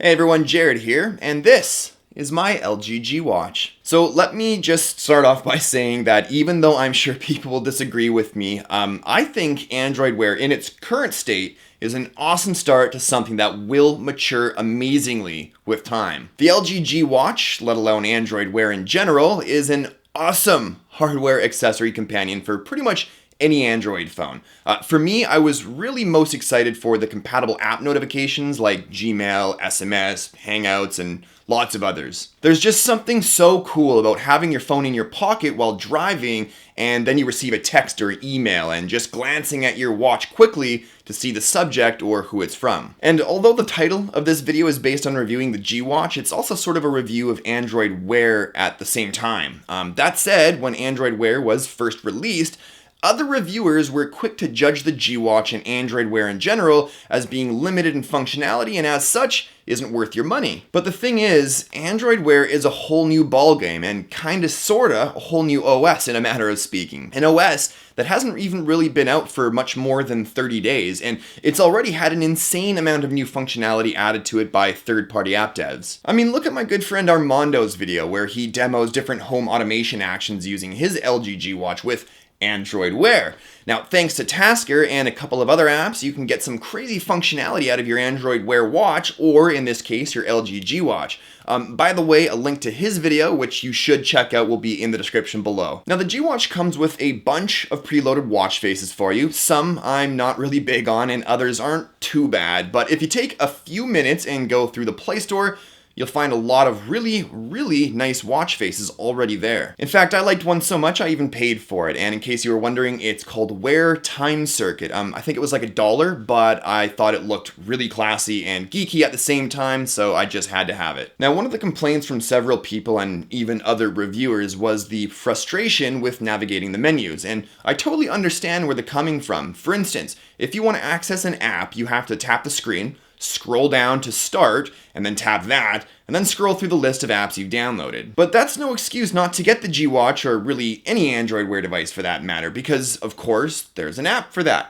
Hey everyone, Jared here, and this is my LG G Watch. So let me just start off by saying that even though I'm sure people will disagree with me, I think Android Wear in its current state is an awesome start to something that will mature amazingly with time. The LG G Watch, let alone Android Wear in general, is an awesome hardware accessory companion for pretty much any Android phone. For me, I was really most excited for the compatible app notifications like Gmail, SMS, Hangouts, and lots of others. There's just something so cool about having your phone in your pocket while driving, and then you receive a text or email and just glancing at your watch quickly to see the subject or who it's from. And although the title of this video is based on reviewing the G Watch, it's also sort of a review of Android Wear at the same time. That said, when Android Wear was first released, other reviewers were quick to judge the G Watch and Android Wear in general as being limited in functionality and as such isn't worth your money. But the thing is, Android Wear is a whole new ballgame and kinda sorta a whole new OS in a matter of speaking. An OS that hasn't even really been out for much more than 30 days, and it's already had an insane amount of new functionality added to it by third-party app devs. I mean, look at my good friend Armando's video where he demos different home automation actions using his LG G Watch with Android Wear. Now, thanks to Tasker and a couple of other apps, you can get some crazy functionality out of your Android Wear watch, or in this case, your LG G Watch. By the way, a link to his video, which you should check out, will be in the description below. Now, the G Watch comes with a bunch of preloaded watch faces for you. Some I'm not really big on, and others aren't too bad. But if you take a few minutes and go through the Play Store, you'll find a lot of really nice watch faces already there. In fact, I liked one so much I even paid for it, and in case you were wondering, it's called Wear Time Circuit. I think it was like $1, but I thought it looked really classy and geeky at the same time, so I just had to have it. Now, one of the complaints from several people and even other reviewers was the frustration with navigating the menus, and I totally understand where they're coming from. For instance, if you want to access an app, you have to tap the screen, scroll down to start, and then tap that, and then scroll through the list of apps you've downloaded. But that's no excuse not to get the G Watch, or really any Android Wear device for that matter, because of course, there's an app for that.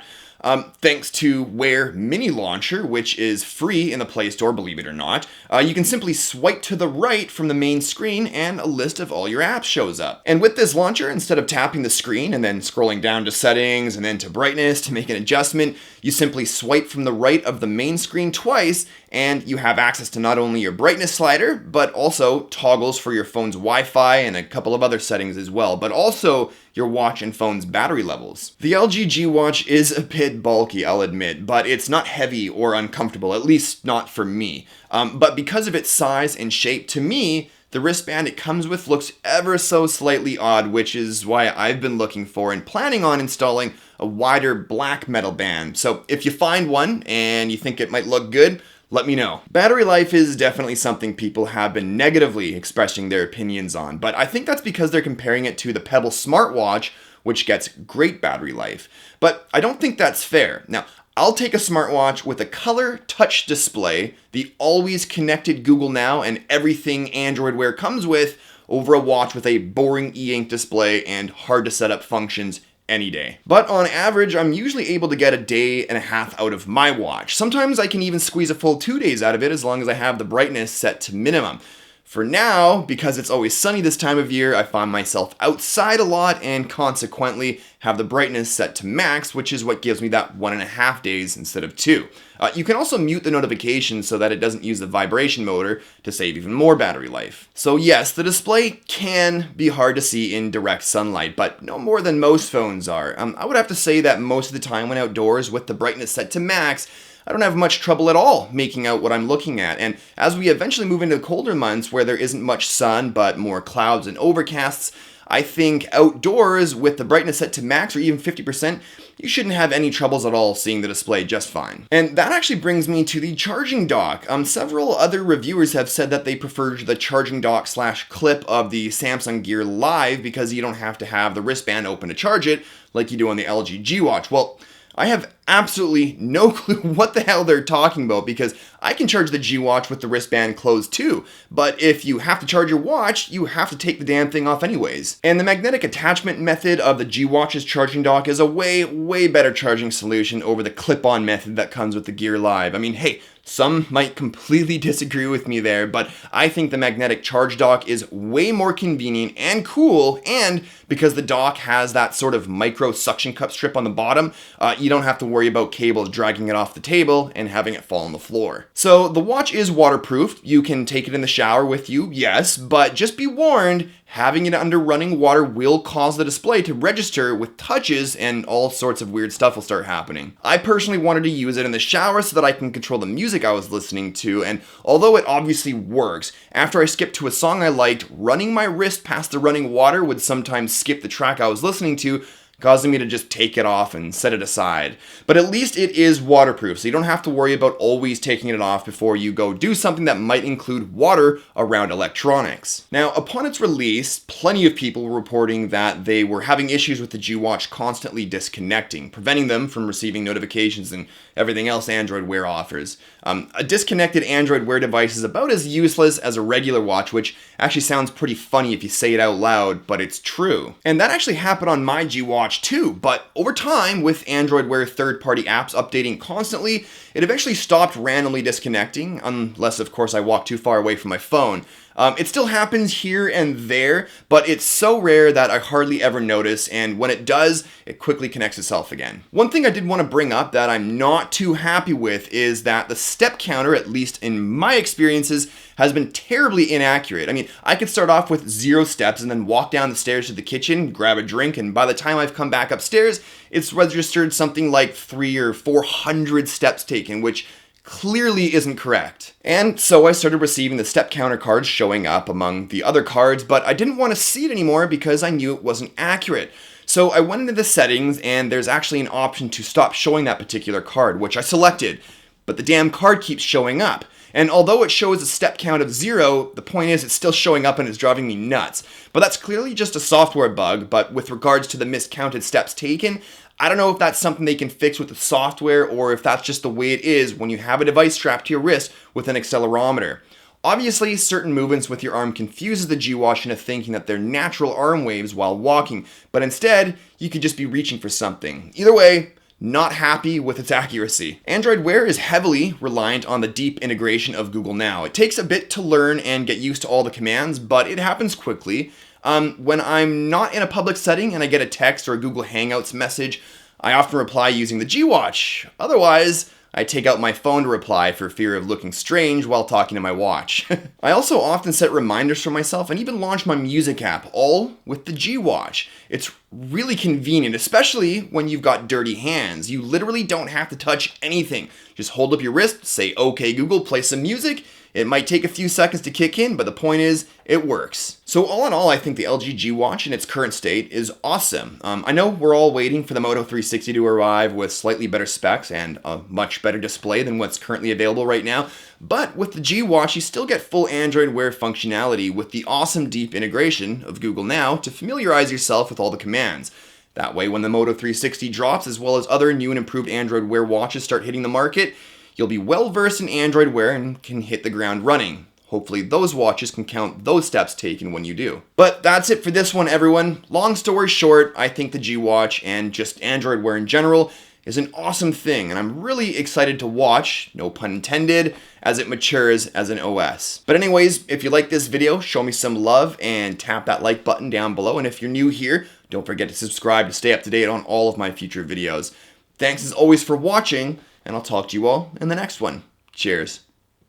Thanks to Wear Mini Launcher, which is free in the Play Store, believe it or not, you can simply swipe to the right from the main screen and a list of all your apps shows up. And with this launcher, instead of tapping the screen and then scrolling down to settings and then to brightness to make an adjustment, you simply swipe from the right of the main screen twice, and you have access to not only your brightness slider, but also toggles for your phone's Wi-Fi and a couple of other settings as well, but also your watch and phone's battery levels. The LG G Watch is a bit bulky, I'll admit, but it's not heavy or uncomfortable, at least not for me. But because of its size and shape, to me, the wristband it comes with looks ever so slightly odd, which is why I've been looking for and planning on installing a wider black metal band. So if you find one and you think it might look good, let me know. Battery life is definitely something people have been negatively expressing their opinions on, but I think that's because they're comparing it to the Pebble smartwatch, which gets great battery life. But I don't think that's fair. Now, I'll take a smartwatch with a color touch display, the always connected Google Now, and everything Android Wear comes with, over a watch with a boring e-ink display and hard to set up functions any day. But on average, I'm usually able to get a day and a half out of my watch. Sometimes I can even squeeze a full 2 days out of it as long as I have the brightness set to minimum. For now, because it's always sunny this time of year, I find myself outside a lot and consequently have the brightness set to max, which is what gives me that 1.5 days instead of 2. You can also mute the notifications so that it doesn't use the vibration motor to save even more battery life. So yes, the display can be hard to see in direct sunlight, but no more than most phones are. I would have to say that most of the time when outdoors with the brightness set to max, I don't have much trouble at all making out what I'm looking at. And as we eventually move into the colder months where there isn't much sun but more clouds and overcasts, I think outdoors with the brightness set to max or even 50%, you shouldn't have any troubles at all seeing the display just fine. And that actually brings me to the charging dock. Several other reviewers have said that they prefer the charging dock / clip of the Samsung Gear Live because you don't have to have the wristband open to charge it like you do on the LG G Watch. Well, I have absolutely no clue what the hell they're talking about because I can charge the G Watch with the wristband closed too. But if you have to charge your watch, you have to take the damn thing off anyways. And the magnetic attachment method of the G Watch's charging dock is a way better charging solution over the clip-on method that comes with the Gear Live. I mean, hey, Some might completely disagree with me there, but I think the magnetic charge dock is way more convenient and cool, and because the dock has that sort of micro suction cup strip on the bottom, you don't have to worry about cables dragging it off the table and having it fall on the floor. So the watch is waterproof. You can take it in the shower with you, yes, but just be warned, having it under running water will cause the display to register with touches and all sorts of weird stuff will start happening. I personally wanted to use it in the shower so that I can control the music I was listening to, and although it obviously works, after I skipped to a song I liked, running my wrist past the running water would sometimes skip the track I was listening to, causing me to just take it off and set it aside. But at least it is waterproof, so you don't have to worry about always taking it off before you go do something that might include water around electronics. Now, upon its release, plenty of people were reporting that they were having issues with the G-Watch constantly disconnecting, preventing them from receiving notifications and everything else Android Wear offers. A disconnected Android Wear device is about as useless as a regular watch, which actually sounds pretty funny if you say it out loud, but it's true. And that actually happened on my G-Watch too, but over time, with Android Wear third-party apps updating constantly, it eventually stopped randomly disconnecting, unless of course I walk too far away from my phone. It still happens here and there, but it's so rare that I hardly ever notice, and when it does, it quickly connects itself again. One thing I did want to bring up that I'm not too happy with is that the step counter, at least in my experiences, has been terribly inaccurate. I mean, I could start off with 0 steps and then walk down the stairs to the kitchen, grab a drink, and by the time I've come back upstairs, it's registered something like 300 or 400 steps taken, which clearly isn't correct. And so I started receiving the step counter cards showing up among the other cards, but I didn't want to see it anymore because I knew it wasn't accurate. So I went into the settings and there's actually an option to stop showing that particular card, which I selected, but the damn card keeps showing up. And although it shows a step count of 0, the point is it's still showing up and it's driving me nuts. But that's clearly just a software bug, but with regards to the miscounted steps taken, I don't know if that's something they can fix with the software or if that's just the way it is when you have a device strapped to your wrist with an accelerometer. Obviously, certain movements with your arm confuses the G-Watch into thinking that they're natural arm waves while walking, but instead, you could just be reaching for something. Either way, not happy with its accuracy. Android Wear is heavily reliant on the deep integration of Google Now. It takes a bit to learn and get used to all the commands, but it happens quickly. When I'm not in a public setting and I get a text or a Google Hangouts message, I often reply using the G-Watch. Otherwise, I take out my phone to reply for fear of looking strange while talking to my watch. I also often set reminders for myself and even launch my music app, all with the G-Watch. It's really convenient, especially when you've got dirty hands. You literally don't have to touch anything. Just hold up your wrist, say, "Okay, Google, play some music." It might take a few seconds to kick in, but the point is, it works. So all in all, I think the LG G-Watch in its current state is awesome. I know we're all waiting for the Moto 360 to arrive with slightly better specs and a much better display than what's currently available right now, but with the G-Watch, you still get full Android Wear functionality with the awesome deep integration of Google Now to familiarize yourself with all the commands. That way, when the Moto 360 drops, as well as other new and improved Android Wear watches start hitting the market, you'll be well versed in Android Wear and can hit the ground running. Hopefully those watches can count those steps taken when you do. But that's it for this one, everyone. Long story short, I think the G-Watch and just Android Wear in general is an awesome thing, and I'm really excited to watch, no pun intended, as it matures as an OS. But anyways, if you like this video, show me some love and tap that like button down below. And if you're new here, don't forget to subscribe to stay up to date on all of my future videos. Thanks as always for watching, and I'll talk to you all in the next one. Cheers.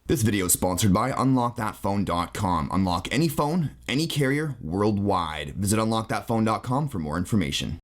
This video is sponsored by UnlockThatPhone.com. Unlock any phone, any carrier, worldwide. Visit UnlockThatPhone.com for more information.